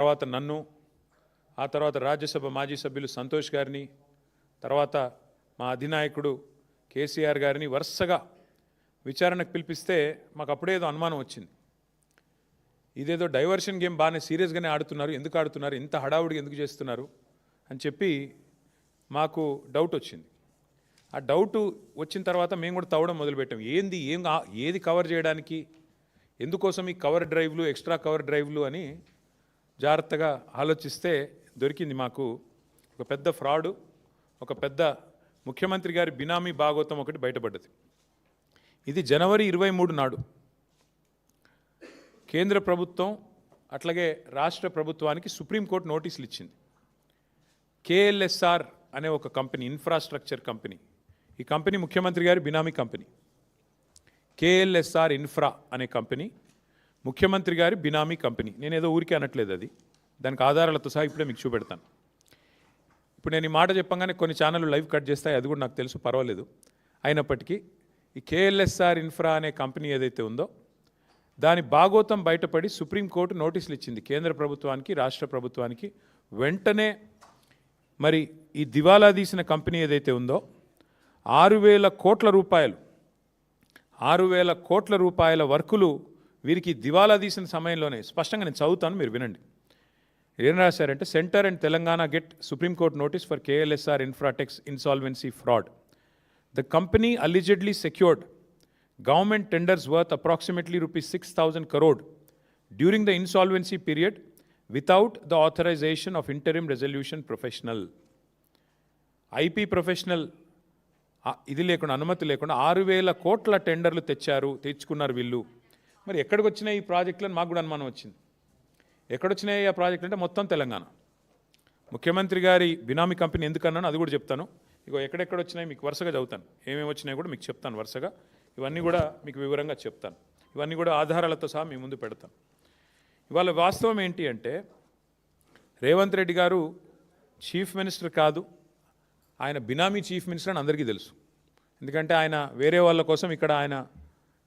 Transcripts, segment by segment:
తర్వాత నన్ను, ఆ తర్వాత రాజ్యసభ మాజీ సభ్యులు సంతోష్ గారిని, తర్వాత మా అధినాయకుడు కేసీఆర్ గారిని వరుసగా విచారణకు పిలిపిస్తే మాకు అప్పుడేదో అనుమానం వచ్చింది. ఇదేదో డైవర్షన్ గేమ్ బాగానే సీరియస్గానే ఆడుతున్నారు, ఎందుకు ఆడుతున్నారు, ఇంత హడావుడిగా ఎందుకు చేస్తున్నారు అని చెప్పి మాకు డౌట్ వచ్చింది. ఆ డౌట్ వచ్చిన తర్వాత మేము కూడా తవ్వడం మొదలుపెట్టాం. ఏది కవర్ చేయడానికి, ఎందుకోసం ఈ కవర్ డ్రైవ్లు, ఎక్స్ట్రా కవర్ డ్రైవ్లు అని జాగ్రత్తగా ఆలోచిస్తే దొరికింది మాకు ఒక పెద్ద ఫ్రాడు, ఒక పెద్ద ముఖ్యమంత్రి గారి బినామీ భాగోతం ఒకటి బయటపడ్డది. ఇది జనవరి 23 నాడు కేంద్ర ప్రభుత్వం అట్లాగే రాష్ట్ర ప్రభుత్వానికి సుప్రీంకోర్టు నోటీసులు ఇచ్చింది. కేఎల్ఎస్ఆర్ అనే ఒక కంపెనీ, ఇన్ఫ్రాస్ట్రక్చర్ కంపెనీ, ఈ కంపెనీ ముఖ్యమంత్రి గారి బినామీ కంపెనీ. కేఎల్ఎస్ఆర్ ఇన్ఫ్రా అనే కంపెనీ ముఖ్యమంత్రి గారి బినామీ కంపెనీ. నేనేదో ఊరికే అనట్లేదు, అది దానికి ఆధారాలతో సహా ఇప్పుడే మీకు చూపెడతాను. ఇప్పుడు నేను ఈ మాట చెప్పంగానే కొన్ని ఛానళ్ళు లైవ్ కట్ చేస్తాయి, అది కూడా నాకు తెలుసు, పర్వాలేదు. అయినప్పటికీ ఈ కేఎల్ఎస్ఆర్ ఇన్ఫ్రా అనే కంపెనీ ఏదైతే ఉందో దాని భాగోతం బయటపడి సుప్రీంకోర్టు నోటీసులు ఇచ్చింది కేంద్ర ప్రభుత్వానికి, రాష్ట్ర ప్రభుత్వానికి. వెంటనే మరి ఈ దివాలా తీసిన కంపెనీ ఏదైతే ఉందో 6,000 కోట్ల రూపాయల వర్కులు వీరికి దివాలా తీసిన సమయంలోనే, స్పష్టంగా నేను చదువుతాను, మీరు వినండి. ఏం రాశారంటే, centre and Telangana get supreme court notice for KLSR Infratech insolvency fraud. The company allegedly secured government tenders worth approximately rupees 6,000 crore during the insolvency period without the authorization of interim resolution professional. IP professional ఇది లేకుండా, అనుమతి లేకుండా 6,000 కోట్ల టెండర్లు తెచ్చుకున్నారు వీళ్ళు. మరి ఎక్కడికి వచ్చినాయి ఈ ప్రాజెక్టులను మాకు కూడా అనుమానం వచ్చింది. ఎక్కడొచ్చినాయి ఆ ప్రాజెక్టులు అంటే మొత్తం తెలంగాణ. ముఖ్యమంత్రి గారి బినామీ కంపెనీ ఎందుకన్నాను అది కూడా చెప్తాను. ఇగో ఎక్కడెక్కడ వచ్చినాయి మీకు వరుసగా చదువుతాను, ఏమేమి వచ్చినాయి కూడా మీకు చెప్తాను వరుసగా. ఇవన్నీ కూడా మీకు వివరంగా చెప్తాను, ఇవన్నీ కూడా ఆధారాలతో సహా మీ ముందు పెడతాను. ఇవాళ వాస్తవం ఏంటి అంటే, రేవంత్ రెడ్డి గారు చీఫ్ మినిస్టర్ కాదు, ఆయన బినామీ చీఫ్ మినిస్టర్ అని అందరికీ తెలుసు. ఎందుకంటే ఆయన వేరే వాళ్ళ కోసం ఇక్కడ ఆయన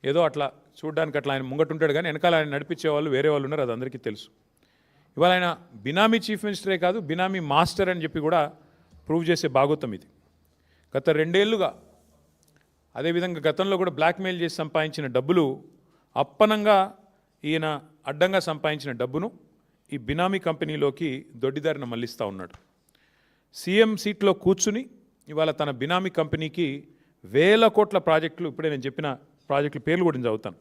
ఏదో అట్లా చూడడానికి అట్లా ఆయన ముంగటుంటాడు, కానీ వెనకాల ఆయన నడిపించే వాళ్ళు వేరే వాళ్ళు ఉన్నారు, అది అందరికీ తెలుసు. ఇవాళ ఆయన బినామీ చీఫ్ మినిస్టరే కాదు, బినామీ మాస్టర్ అని చెప్పి కూడా ప్రూవ్ చేసే భాగోతం ఇది. గత 2 ఏళ్లుగా, అదేవిధంగా గతంలో కూడా బ్లాక్మెయిల్ చేసి సంపాదించిన డబ్బులు, అప్పనంగా ఈయన అడ్డంగా సంపాదించిన డబ్బును ఈ బినామీ కంపెనీలోకి దొడ్డిదారిన మళ్లిస్తూ ఉన్నాడు. సీఎం సీట్లో కూర్చుని ఇవాళ తన బినామీ కంపెనీకి 1,000 కోట్ల ప్రాజెక్టులు, ఇప్పుడే నేను చెప్పిన ప్రాజెక్టుల పేర్లు కూడా నేను చదువుతాను.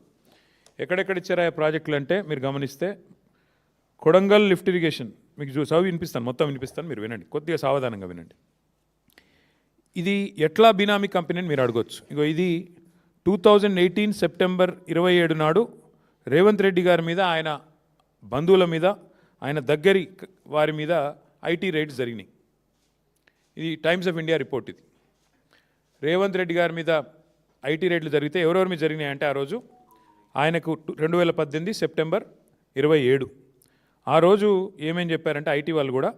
ఎక్కడెక్కడ ఇచ్చారా ఆ ప్రాజెక్టులు అంటే మీరు గమనిస్తే, కొడంగల్ లిఫ్ట్ ఇరిగేషన్, మీకు చదివి వినిపిస్తాను, మొత్తం వినిపిస్తాను, మీరు వినండి, కొద్దిగా సావధానంగా వినండి. ఇది ఎట్లా బినామీ కంపెనీ అని మీరు అడగొచ్చు. ఇగో ఇది 2018 సెప్టెంబర్ 27 నాడు రేవంత్ రెడ్డి గారి మీద, ఆయన బంధువుల మీద, ఆయన దగ్గరి వారి మీద ఐటీ రైడ్స్ జరిగినాయి. ఇది టైమ్స్ ఆఫ్ ఇండియా రిపోర్ట్. ఇది రేవంత్ రెడ్డి గారి మీద ఐటీ రైడ్లు జరిగితే ఎవరెవరి మీద జరిగినాయంటే, ఆ రోజు ఆయనకు 2018 సెప్టెంబర్ 27 ఆ రోజు ఏమేం చెప్పారంటే, ఐటీ వాళ్ళు కూడా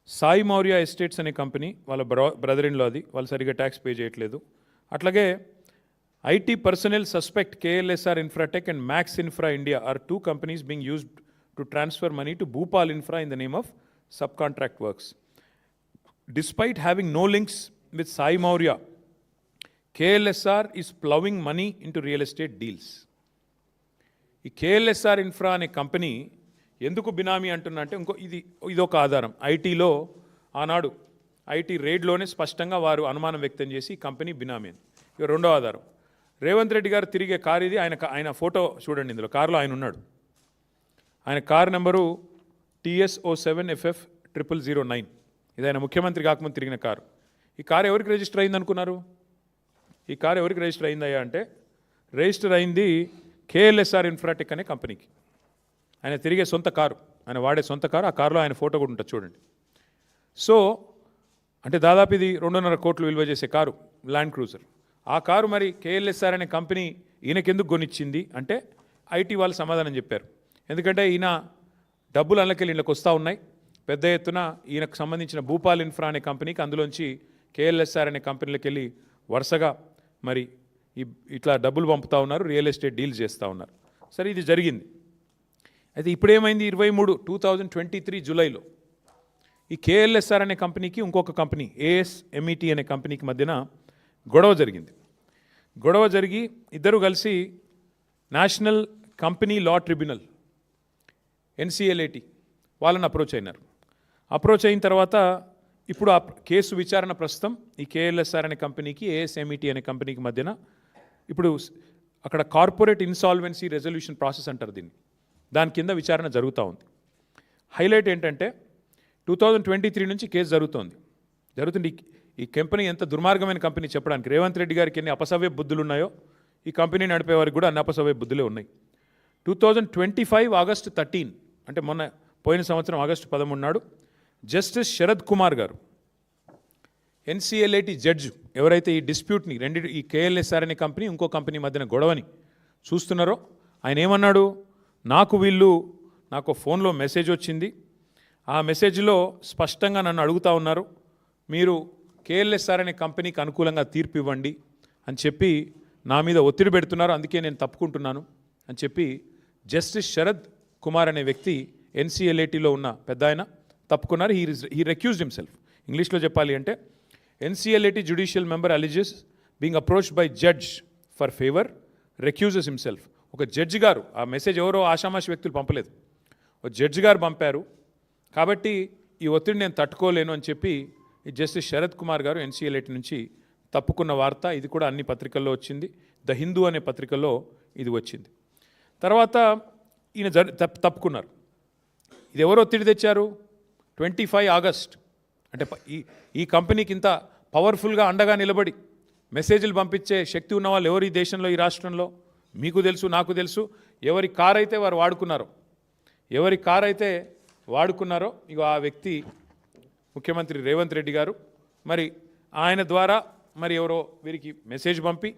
సాయి మౌర్య ఎస్టేట్స్ అనే కంపెనీ, వాళ్ళ బ్రదర్ ఇన్ లా, అది వాళ్ళు సరిగ్గా ట్యాక్స్ పే చేయట్లేదు. అట్లాగే IT personnel suspect KLSR Infratech and Max Infra India are 2 companies being used to transfer money to Bhupal Infra in the name of sub contract works. Despite having no links with Sai Maurya, KLSR is plowing money into real estate deals. ఈ KLSR infra అనే company ఎందుకు బినామీ అంటున్నా అంటే, ఇదొక ఆధారం. ఐటీలో ఆనాడు IT రేడ్లోనే స్పష్టంగా వారు అనుమానం వ్యక్తం చేసి కంపెనీ బినామీ అని. ఇక రెండో ఆధారం, రేవంత్ రెడ్డి గారు తిరిగే కారు ఇది. ఆయన ఫోటో చూడండి, ఇందులో కారులో ఆయన ఉన్నాడు. ఆయన కారు నెంబరు TS07FF 0009. ఇది ఆయన ముఖ్యమంత్రి కాకముందు తిరిగిన కారు. ఈ కారు ఎవరికి రిజిస్టర్ అయింది అనుకున్నారు? ఈ కారు ఎవరికి రిజిస్టర్ అయిందయ్యా అంటే, రిజిస్టర్ అయింది కేఎల్ఎస్ఆర్ ఇన్ఫ్రాటెక్ అనే కంపెనీకి. ఆయన తిరిగే సొంత కారు, ఆయన వాడే సొంత కారు. ఆ కారులో ఆయన ఫోటో కూడా ఉంటుంది చూడండి. సో అంటే దాదాపు ఇది 2.5 కోట్లు విలువ చేసే కారు, ల్యాండ్ క్రూజర్. ఆ కారు మరి కేఎల్ఎస్ఆర్ అనే కంపెనీ ఈయనకెందుకు కొనిచ్చింది అంటే, ఐటీ వాళ్ళు సమాధానం చెప్పారు. ఎందుకంటే ఈయన డబ్బులు అందులోకి ఇళ్ళకి వస్తూ ఉన్నాయి పెద్ద ఎత్తున. ఈయనకు సంబంధించిన భూపాల్ ఇన్ఫ్రా అనే కంపెనీకి అందులోంచి కేఎల్ఎస్ఆర్ అనే కంపెనీలకు వెళ్ళి వరుసగా మరి ఇట్లా డబ్బులు పంపుతూ ఉన్నారు, రియల్ ఎస్టేట్ డీల్స్ చేస్తూ ఉన్నారు. సరే, ఇది జరిగింది. అయితే ఇప్పుడేమైంది 23 జూలైలో ఈ కేఎల్ఎస్ఆర్ అనే కంపెనీకి ఇంకొక కంపెనీ ఏఎస్ఎంఈటీ అనే కంపెనీకి మధ్యన గొడవ జరిగింది. గొడవ జరిగి ఇద్దరు కలిసి national company law tribunal NCLAT వాళ్ళని అప్రోచ్ అయినారు. అప్రోచ్ అయిన తర్వాత ఇప్పుడు ఆ కేసు విచారణ ప్రస్తుతం ఈ కేఎల్ఎస్ఆర్ అనే కంపెనీకి ఏఎస్ఎంఈటీ అనే కంపెనీకి మధ్యన ఇప్పుడు అక్కడ కార్పొరేట్ ఇన్సాల్వెన్సీ రెజల్యూషన్ ప్రాసెస్ అంటారు దీన్ని, దాని కింద విచారణ జరుగుతూ ఉంది. హైలైట్ ఏంటంటే 2023 నుంచి కేసు జరుగుతుంది. ఈ కంపెనీ ఎంత దుర్మార్గమైన కంపెనీ చెప్పడానికి రేవంత్ రెడ్డి గారికి ఎన్ని అపసవ్య బుద్ధులు ఉన్నాయో ఈ కంపెనీ నడిపే వారికి కూడా అన్ని అపసవ్య బుద్ధులే ఉన్నాయి. 2025 ఆగస్టు 13 అంటే పోయిన సంవత్సరం ఆగస్టు 13 నాడు జస్టిస్ శరద్ కుమార్ గారు ఎన్సిఎల్ఏటి జడ్జి ఎవరైతే ఈ డిస్ప్యూట్ని ఈ కేఎల్ఎస్ఆర్ అనే కంపెనీ ఇంకో కంపెనీ మధ్యన గొడవని చూస్తున్నారో ఆయన ఏమన్నాడు, నాకు ఫోన్లో మెసేజ్ వచ్చింది, ఆ మెసేజ్లో స్పష్టంగా నన్ను అడుగుతూ ఉన్నారు, మీరు కేఎల్ఎస్ఆర్ అనే కంపెనీకి అనుకూలంగా తీర్పు ఇవ్వండి అని చెప్పి నా మీద ఒత్తిడి పెడుతున్నారు, అందుకే నేను తప్పుకుంటున్నాను అని చెప్పి జస్టిస్ శరద్ కుమార్ అనే వ్యక్తి ఎన్సిఎల్ఏటీలో ఉన్న పెద్ద ఆయన తప్పుకున్నారు. He రెక్యూజ్డ్ himself. ఇంగ్లీష్లో చెప్పాలి అంటే NCLAT judicial member alleges being approached by judge for favour recuses himself. ఒక జడ్జి గారు, ఆ మెసేజ్ ఎవరో ఆషామాషి వ్యక్తులు పంపలేదు, ఒక జడ్జి గారు పంపారు, కాబట్టి ఈ ఒత్తిడి నేను తట్టుకోలేను అని చెప్పి ఈ జస్టిస్ శరద్ కుమార్ గారు ఎన్సిఎల్ఏటీ నుంచి తప్పుకున్న వార్త. ఇది కూడా అన్ని పత్రికల్లో వచ్చింది. ద హిందూ అనే పత్రికల్లో ఇది వచ్చింది. తర్వాత ఈయన తప్పుకున్నారు. ఇది ఎవరు ఒత్తిడి తెచ్చారు? 25 ఆగస్ట్ అంటే ఈ కంపెనీకి ఇంత పవర్ఫుల్గా అండగా నిలబడి మెసేజ్లు పంపించే శక్తి ఉన్న వాళ్ళు ఎవరు ఈ దేశంలో, ఈ రాష్ట్రంలో? మీకు తెలుసు, నాకు తెలుసు. ఎవరి కారు అయితే వారు వాడుకున్నారో ఇక ఆ వ్యక్తి ముఖ్యమంత్రి రేవంత్ రెడ్డి గారు, మరి ఆయన ద్వారా మరి ఎవరో వీరికి మెసేజ్ పంపి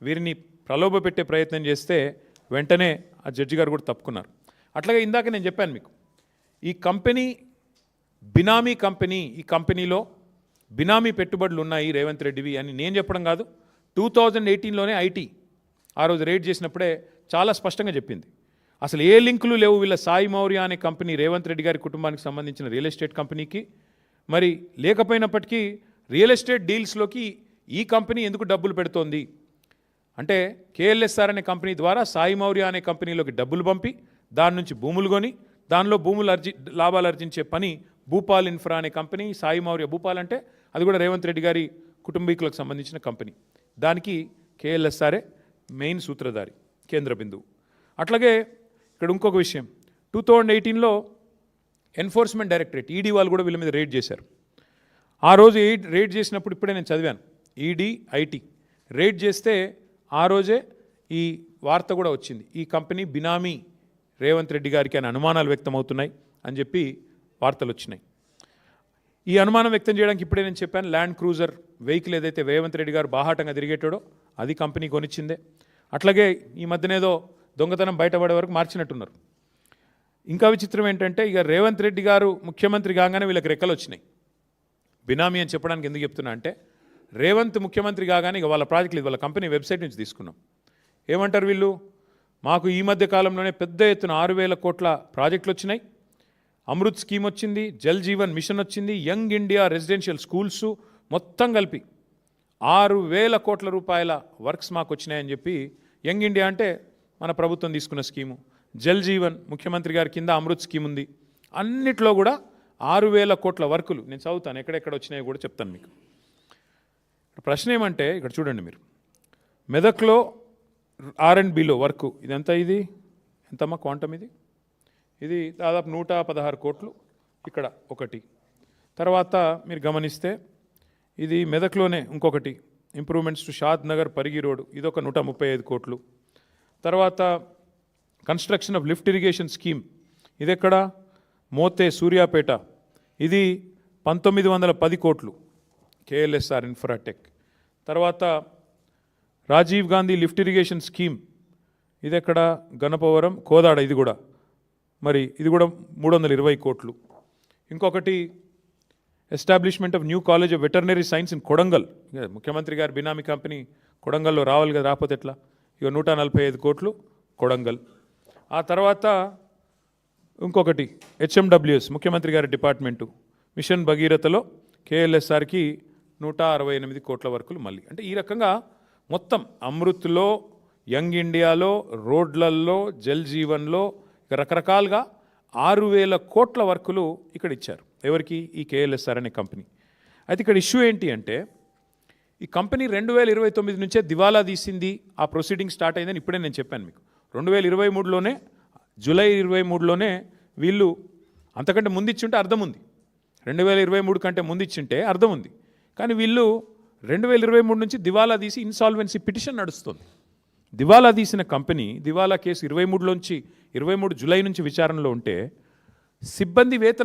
వీరిని ప్రలోభ పెట్టే ప్రయత్నం చేస్తే వెంటనే ఆ జడ్జి గారు కూడా తప్పుకున్నారు. అట్లాగే ఇందాక నేను చెప్పాను మీకు, ఈ కంపెనీ బినామీ కంపెనీ, ఈ కంపెనీలో బినామీ పెట్టుబడులు ఉన్నాయి రేవంత్ రెడ్డివి అని నేను చెప్పడం కాదు. 2018లోనే ఐటీ ఆ రోజు రేడ్ చేసినప్పుడే చాలా స్పష్టంగా చెప్పింది. అసలు ఏ లింకులు లేవు వీళ్ళ సాయి మౌర్య అనే కంపెనీ రేవంత్ రెడ్డి గారి కుటుంబానికి సంబంధించిన రియల్ ఎస్టేట్ కంపెనీకి. మరి లేకపోయినప్పటికీ రియల్ ఎస్టేట్ డీల్స్లోకి ఈ కంపెనీ ఎందుకు డబ్బులు పెడుతోంది అంటే కేఎల్ఎస్ఆర్ అనే కంపెనీ ద్వారా సాయి మౌర్య అనే కంపెనీలోకి డబ్బులు పంపి దాని నుంచి భూములు కొని దానిలో లాభాలు ఆర్జించే పని భూపాల్ ఇన్ఫ్రా అనే కంపెనీ, సాయి మౌర్య భూపాల్ అంటే అది కూడా రేవంత్ రెడ్డి గారి కుటుంబీకులకు సంబంధించిన కంపెనీ, దానికి కేఎల్ఎస్ఆర్ఏ మెయిన్ సూత్రధారి, కేంద్ర బిందువు. అట్లాగే ఇక్కడ ఇంకొక విషయం, 2018లో ఎన్ఫోర్స్మెంట్ డైరెక్టరేట్ ఈడీ వాళ్ళు కూడా వీళ్ళ మీద రేడ్ చేశారు. ఆ రోజు రేడ్ చేసినప్పుడు ఇప్పుడే నేను చదివాను, ఈడీ ఐటీ రేడ్ చేస్తే ఆ రోజే ఈ వార్త కూడా వచ్చింది, ఈ కంపెనీ బినామీ రేవంత్ రెడ్డి గారికి అని అనుమానాలు వ్యక్తమవుతున్నాయి అని చెప్పి వార్తలు వచ్చినాయి. ఈ అనుమానం వ్యక్తం చేయడానికి ఇప్పుడే నేను చెప్పాను, ల్యాండ్ క్రూజర్ వెహికల్ ఏదైతే రేవంత్ రెడ్డి గారు బాహాటంగా తిరిగేటాడో అది కంపెనీ కొనిచ్చిందే. అట్లాగే ఈ మధ్యనేదో దొంగతనం బయటపడే వరకు మార్చినట్టున్నారు. ఇంకా విచిత్రం ఏంటంటే ఇక రేవంత్ రెడ్డి గారు ముఖ్యమంత్రి కాగానే వీళ్ళకి రెక్కలు వచ్చినాయి. బినామీ అని చెప్పడానికి ఎందుకు చెప్తున్నా అంటే, రేవంత్ ముఖ్యమంత్రి కాగానే ఇక వాళ్ళ ప్రాజెక్టులు వాళ్ళ కంపెనీ వెబ్సైట్ నుంచి తీసుకున్నాం. ఏమంటారు వీళ్ళు, మాకు ఈ మధ్య కాలంలోనే పెద్ద ఎత్తున 6,000 కోట్ల ప్రాజెక్టులు వచ్చినాయి, అమృత్ స్కీమ్ వచ్చింది, జల్ జీవన్ మిషన్ వచ్చింది, యంగ్ ఇండియా రెసిడెన్షియల్ స్కూల్స్ మొత్తం కలిపి 6,000 కోట్ల రూపాయల వర్క్స్ మాకు వచ్చినాయని చెప్పి, యంగ్ ఇండియా అంటే మన ప్రభుత్వం తీసుకున్న స్కీము, జల్ జీవన్ ముఖ్యమంత్రి గారి కింద అమృత్ స్కీమ్ ఉంది, అన్నిట్లో కూడా 6,000 కోట్ల వర్కులు. నేను చదువుతాను ఎక్కడెక్కడ వచ్చినాయో కూడా చెప్తాను మీకు. ప్రశ్న ఏమంటే ఇక్కడ చూడండి మీరు, మెదక్లో R&Bలో వర్క్ ఇదంతా, ఇది ఎంతమ్మా క్వాంటమ్, ఇది దాదాపు 116 కోట్లు ఇక్కడ ఒకటి. తర్వాత మీరు గమనిస్తే ఇది మెదక్లోనే ఇంకొకటి, improvements to Shad Nagar Parigi road, ఇదొక 135 కోట్లు. తర్వాత construction of lift irrigation scheme, ఇది ఎక్కడ, మోతే సూర్యాపేట, ఇది 1910 కోట్లు కేఎల్ఎస్ఆర్ ఇన్ఫ్రాటెక్. తర్వాత Rajiv Gandhi lift irrigation scheme, ఇది ఎక్కడ, గణపవరం కోదాడ, ఇది కూడా మరి ఇది కూడా 320 కోట్లు. ఇంకొకటి establishment of new college of veterinary science in Kodangal, ముఖ్యమంత్రి గారి బినామీ కంపెనీ కొడంగల్లో రావాలి కదా, రాకపోతే ఎట్లా, ఇక 145 కోట్లు కొడంగల్. ఆ తర్వాత ఇంకొకటి హెచ్ఎండబ్ల్యూఎస్ ముఖ్యమంత్రి గారి డిపార్ట్మెంటు మిషన్ భగీరథలో కేఎల్ఎస్ఆర్కి 168 కోట్ల వరకులు మళ్ళీ. అంటే ఈ రకంగా మొత్తం అమృత్లో, యంగ్ ఇండియాలో, రోడ్లల్లో, జల్ జీవన్లో రకరకాలుగా 6,000 కోట్ల వరకులు ఇక్కడ ఇచ్చారు. ఎవరికి? ఈ కేఎల్ఎస్ఆర్ అనే కంపెనీ. అయితే ఇక్కడ ఇష్యూ ఏంటి అంటే ఈ కంపెనీ 2029 నుంచే దివాలా తీసింది, ఆ ప్రొసీడింగ్ స్టార్ట్ అయిందని ఇప్పుడే నేను చెప్పాను మీకు. 2023లోనే జూలై 23లోనే వీళ్ళు అంతకంటే ముందు ఇచ్చింటే అర్థం ఉంది, 2023 కంటే ముందు ఇచ్చింటే అర్థం ఉంది. కానీ వీళ్ళు 2023 నుంచి దివాలా తీసి ఇన్సాల్వెన్సీ పిటిషన్ నడుస్తుంది. దివాలా తీసిన కంపెనీ దివాలా కేసు 23 జూలై నుంచి విచారణలో ఉంటే సిబ్బంది వేతనం